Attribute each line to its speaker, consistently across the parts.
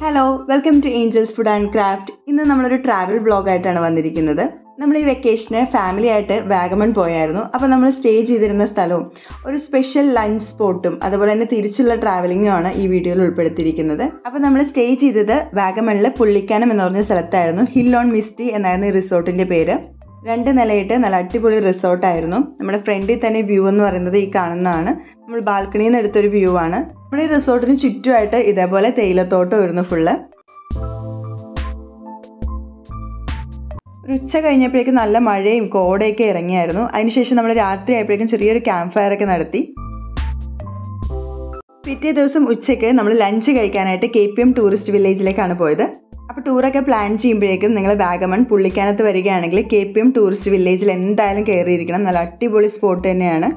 Speaker 1: Hello welcome to angels food and craft. ഇന്ന് നമ്മളൊരു travel വ്ളോഗായിട്ടാണ് വന്നിരിക്കുന്നത്. നമ്മൾ ഈ വെക്കേഷന് ഫാമിലി ആയിട്ട് വാഗമൺ പോയായിരുന്നു. അപ്പോൾ നമ്മൾ സ്റ്റേ ചെയ്തിരുന്ന സ്ഥലവും ഒരു സ്പെഷ്യൽ ലഞ്ച് സ്പോട്ടും അതുപോലെ തന്നെ തിരിച്ചുള്ള ട്രാവലിങ്ങും ആണ് ഈ വീഡിയോയിൽ ഉൾപ്പെടുത്തിയിരിക്കുന്നത്. അപ്പോൾ നമ്മൾ സ്റ്റേ ചെയ്തത് വാഗമണിലെ പുള്ളിക്കാനം എന്ന് പറഞ്ഞ സ്ഥലത്തായിരുന്നു. ഹിൽ ഓൺ മിസ്റ്റി എന്നായിരുന്നു ഈ റിസോർട്ടിൻ്റെ പേര്. 2 നിലയിട്ട് നല്ല അടിപൊളി റിസോർട്ടായിരുന്നു. നമ്മുടെ ഫ്രണ്ടിൽ തന്നെ വ്യൂ എന്ന് പറയുന്നത് ഈ കാണുന്നതാണ്. നമ്മൾ ബാൽക്കണിയിൽ നിന്ന് എടുത്തൊരു വ്യൂ ആണ്. നമ്മുടെ ഈ റിസോർട്ടിന് ചുറ്റുമായിട്ട് ഇതേപോലെ തേയിലത്തോട്ടം വരുന്നു ഫുള്ള്. ഒരു ഉച്ച കഴിഞ്ഞപ്പോഴേക്കും നല്ല മഴയും കോടയൊക്കെ ഇറങ്ങിയായിരുന്നു. അതിനുശേഷം നമ്മൾ രാത്രി ആയപ്പോഴേക്കും ചെറിയൊരു ക്യാമ്പ് ഫയർ ഒക്കെ നടത്തി. പിറ്റേ ദിവസം ഉച്ചയ്ക്ക് നമ്മൾ ലഞ്ച് കഴിക്കാനായിട്ട് KPM ടൂറിസ്റ്റ് വില്ലേജിലേക്കാണ് പോയത്. അപ്പോൾ ടൂറൊക്കെ പ്ലാൻ ചെയ്യുമ്പോഴേക്കും നിങ്ങൾ വാഗമൺ പുള്ളിക്കാനത്ത് വരികയാണെങ്കിൽ KPM ടൂറിസ്റ്റ് വില്ലേജിൽ എന്തായാലും കയറിയിരിക്കണം. നല്ല അടിപൊളി സ്പോട്ട് തന്നെയാണ്.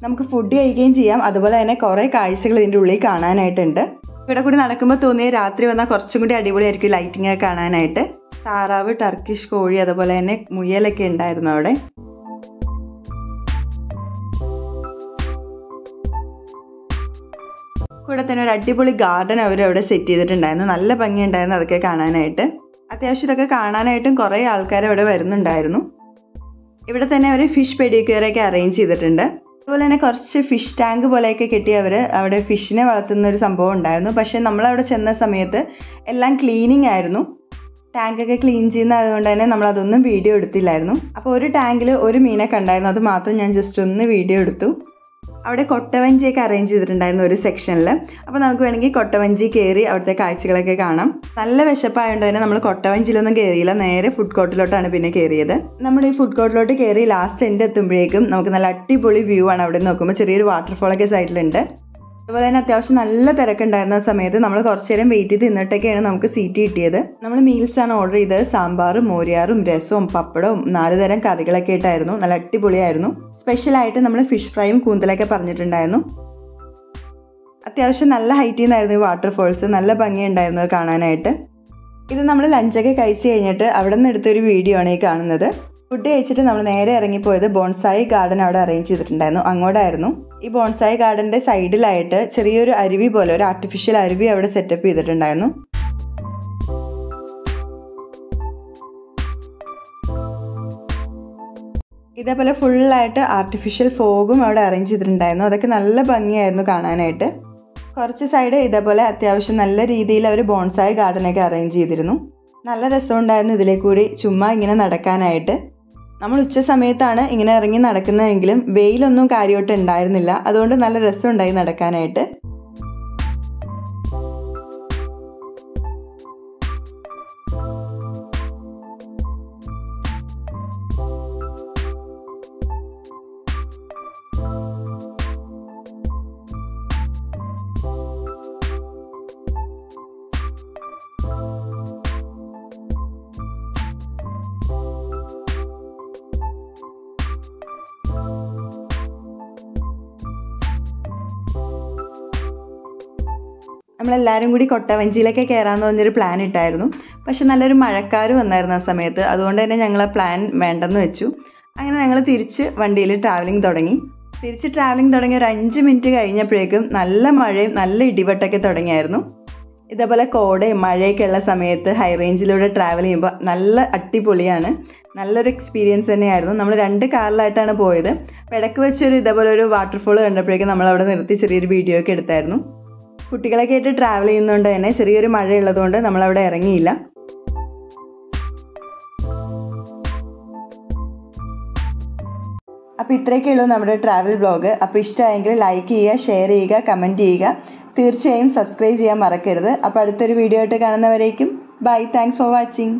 Speaker 1: നമുക്ക് ഫുഡ് കഴിക്കുകയും ചെയ്യാം. അതുപോലെ തന്നെ കുറേ കാഴ്ചകൾ ഇതിൻ്റെ ഉള്ളിൽ കാണാനായിട്ടുണ്ട്. ഇവിടെ കൂടി നടക്കുമ്പോൾ തോന്നിയ രാത്രി വന്നാൽ കുറച്ചും കൂടി അടിപൊളിയായിരിക്കും ലൈറ്റിംഗ് ഒക്കെ കാണാനായിട്ട്. താറാവ്, ടർക്കിഷ് കോഴി, അതുപോലെ തന്നെ മുയലൊക്കെ ഉണ്ടായിരുന്നു അവിടെ. കൂടെ തന്നെ ഒരു അടിപൊളി ഗാർഡൻ അവരവിടെ സെറ്റ് ചെയ്തിട്ടുണ്ടായിരുന്നു. നല്ല ഭംഗിയുണ്ടായിരുന്നു അതൊക്കെ കാണാനായിട്ട്. അത്യാവശ്യം ഇതൊക്കെ കാണാനായിട്ടും കുറേ ആൾക്കാർ അവിടെ വരുന്നുണ്ടായിരുന്നു. ഇവിടെ തന്നെ അവർ ഫിഷ് പെഡിക്യൂറൊക്കെ അറേഞ്ച് ചെയ്തിട്ടുണ്ട്. അതുപോലെ തന്നെ കുറച്ച് ഫിഷ് ടാങ്ക് പോലെയൊക്കെ കെട്ടി അവർ അവിടെ ഫിഷിനെ വളർത്തുന്ന ഒരു സംഭവം ഉണ്ടായിരുന്നു. പക്ഷേ നമ്മളവിടെ ചെന്ന സമയത്ത് എല്ലാം ക്ലീനിങ് ആയിരുന്നു. ടാങ്കൊക്കെ ക്ലീൻ ചെയ്യുന്നതുകൊണ്ട് തന്നെ നമ്മളതൊന്നും വീഡിയോ എടുത്തില്ലായിരുന്നു. അപ്പോൾ ഒരു ടാങ്കിൽ ഒരു മീനെ കണ്ടായിരുന്നു. അത് മാത്രം ഞാൻ ജസ്റ്റ് ഒന്ന് വീഡിയോ എടുത്തു. അവിടെ കൊട്ടവഞ്ചിയൊക്കെ അറേഞ്ച് ചെയ്തിട്ടുണ്ടായിരുന്നു ഒരു സെക്ഷനിൽ. അപ്പോൾ നമുക്ക് വേണമെങ്കിൽ കൊട്ടവഞ്ചി കയറി അവിടുത്തെ കാഴ്ചകളൊക്കെ കാണാം. നല്ല വിശപ്പായതുകൊണ്ട് തന്നെ നമ്മൾ കൊട്ടവഞ്ചിയിലൊന്നും കയറിയില്ല. നേരെ ഫുഡ് കോർട്ടിലോട്ടാണ് പിന്നെ കയറിയത്. നമ്മൾ ഈ ഫുഡ് കോർട്ടിലോട്ട് കയറി ലാസ്റ്റ് എൻഡ് എത്തുമ്പോഴേക്കും നമുക്ക് നല്ല അടിപൊളി വ്യൂ ആണ്. അവിടെ നോക്കുമ്പോൾ ചെറിയൊരു വാട്ടർഫോളൊക്കെ സൈഡിലുണ്ട്. അതുപോലെ തന്നെ അത്യാവശ്യം നല്ല തിരക്കുണ്ടായിരുന്ന സമയത്ത് നമ്മൾ കുറച്ച് നേരം വെയിറ്റ് ചെയ്ത് നിന്നിട്ടൊക്കെയാണ് നമുക്ക് സീറ്റ് കിട്ടിയത്. നമ്മൾ മീൽസാണ് ഓർഡർ ചെയ്തത്. സാമ്പാറും മോരിയാറും രസവും പപ്പടവും 4 തരം കറികളൊക്കെ ആയിട്ടായിരുന്നു. നല്ല അടിപൊളിയായിരുന്നു. സ്പെഷ്യലായിട്ട് നമ്മൾ ഫിഷ് ഫ്രൈയും കൂന്തലൊക്കെ പറഞ്ഞിട്ടുണ്ടായിരുന്നു. അത്യാവശ്യം നല്ല ഹൈറ്റിൽ നിന്നായിരുന്നു ഈ വാട്ടർഫോൾസ്. നല്ല ഭംഗിയുണ്ടായിരുന്നു കാണാനായിട്ട്. ഇത് നമ്മൾ ലഞ്ചൊക്കെ കഴിച്ച് കഴിഞ്ഞിട്ട് അവിടെ നിന്ന് എടുത്തൊരു വീഡിയോ ആണ് ഈ കാണുന്നത്. ഫുഡ് കഴിച്ചിട്ട് നമ്മൾ നേരെ ഇറങ്ങിപ്പോയത് ബോൺസായി ഗാർഡൻ അവിടെ അറേഞ്ച് ചെയ്തിട്ടുണ്ടായിരുന്നു. അങ്ങോട്ടായിരുന്നു. ഈ ബോൺസായി ഗാർഡന്റെ സൈഡിലായിട്ട് ചെറിയൊരു അരുവി പോലെ ഒരു ആർട്ടിഫിഷ്യൽ അരുവി അവിടെ സെറ്റപ്പ് ചെയ്തിട്ടുണ്ടായിരുന്നു. ഇതേപോലെ ഫുള്ളായിട്ട് ആർട്ടിഫിഷ്യൽ ഫോഗും അവിടെ അറേഞ്ച് ചെയ്തിട്ടുണ്ടായിരുന്നു. അതൊക്കെ നല്ല ഭംഗിയായിരുന്നു കാണാനായിട്ട്. കുറച്ച് സൈഡ് ഇതേപോലെ അത്യാവശ്യം നല്ല രീതിയിൽ അവർ ബോൺസായി ഗാർഡനൊക്കെ അറേഞ്ച് ചെയ്തിരുന്നു. നല്ല രസമുണ്ടായിരുന്നു ഇതിലേ കൂടി ചുമ്മാ ഇങ്ങനെ നടക്കാനായിട്ട്. നമ്മൾ ഉച്ച സമയത്താണ് ഇങ്ങനെ ഇറങ്ങി നടക്കുന്നതെങ്കിലും വെയിലൊന്നും കാര്യമായിട്ട് ഉണ്ടായിരുന്നില്ല. അതുകൊണ്ട് നല്ല രസമുണ്ടായി നടക്കാനായിട്ട്. നമ്മളെല്ലാവരും കൂടി കൊട്ടവഞ്ചിയിലൊക്കെ കയറാമെന്ന് പറഞ്ഞൊരു പ്ലാൻ ഇട്ടായിരുന്നു. പക്ഷെ നല്ലൊരു മഴക്കാർ വന്നായിരുന്നു ആ സമയത്ത്. അതുകൊണ്ട് തന്നെ ഞങ്ങൾ ആ പ്ലാൻ വേണ്ടെന്ന് വെച്ചു. അങ്ങനെ ഞങ്ങൾ തിരിച്ച് വണ്ടിയിൽ ട്രാവലിംഗ് തുടങ്ങി. ഒരു 5 മിനിറ്റ് കഴിഞ്ഞപ്പോഴേക്കും നല്ല മഴയും നല്ല ഇടിവെട്ടൊക്കെ തുടങ്ങിയായിരുന്നു. ഇതേപോലെ കോടയും മഴയൊക്കെ ഉള്ള സമയത്ത് ഹൈ റേഞ്ചിലൂടെ ട്രാവൽ ചെയ്യുമ്പോൾ നല്ല അടിപൊളിയാണ്. നല്ലൊരു എക്സ്പീരിയൻസ് തന്നെയായിരുന്നു. നമ്മൾ 2 കാറിലായിട്ടാണ് പോയത്. അപ്പോൾ ഇടയ്ക്ക് വെച്ചൊരു ഇതേപോലെ ഒരു വാട്ടർഫോൾ കണ്ടപ്പോഴേക്കും നമ്മളവിടെ നിർത്തി ചെറിയൊരു വീഡിയോ ഒക്കെ എടുത്തായിരുന്നു. കുട്ടികളൊക്കെ ആയിട്ട് ട്രാവൽ ചെയ്യുന്നതുകൊണ്ട് തന്നെ ചെറിയൊരു മഴയുള്ളതുകൊണ്ട് നമ്മളവിടെ ഇറങ്ങിയില്ല. അപ്പോൾ ഇത്രയൊക്കെയുള്ളൂ നമ്മുടെ ട്രാവൽ വ്ളോഗ്. അപ്പോൾ ഇഷ്ടമായെങ്കിൽ ലൈക്ക് ചെയ്യുക, ഷെയർ ചെയ്യുക, കമൻറ്റ് ചെയ്യുക. തീർച്ചയായും സബ്സ്ക്രൈബ് ചെയ്യാൻ മറക്കരുത്. അപ്പോൾ അടുത്തൊരു വീഡിയോ ആയിട്ട് കാണുന്നവരേക്കും ബൈ. Thanks for watching.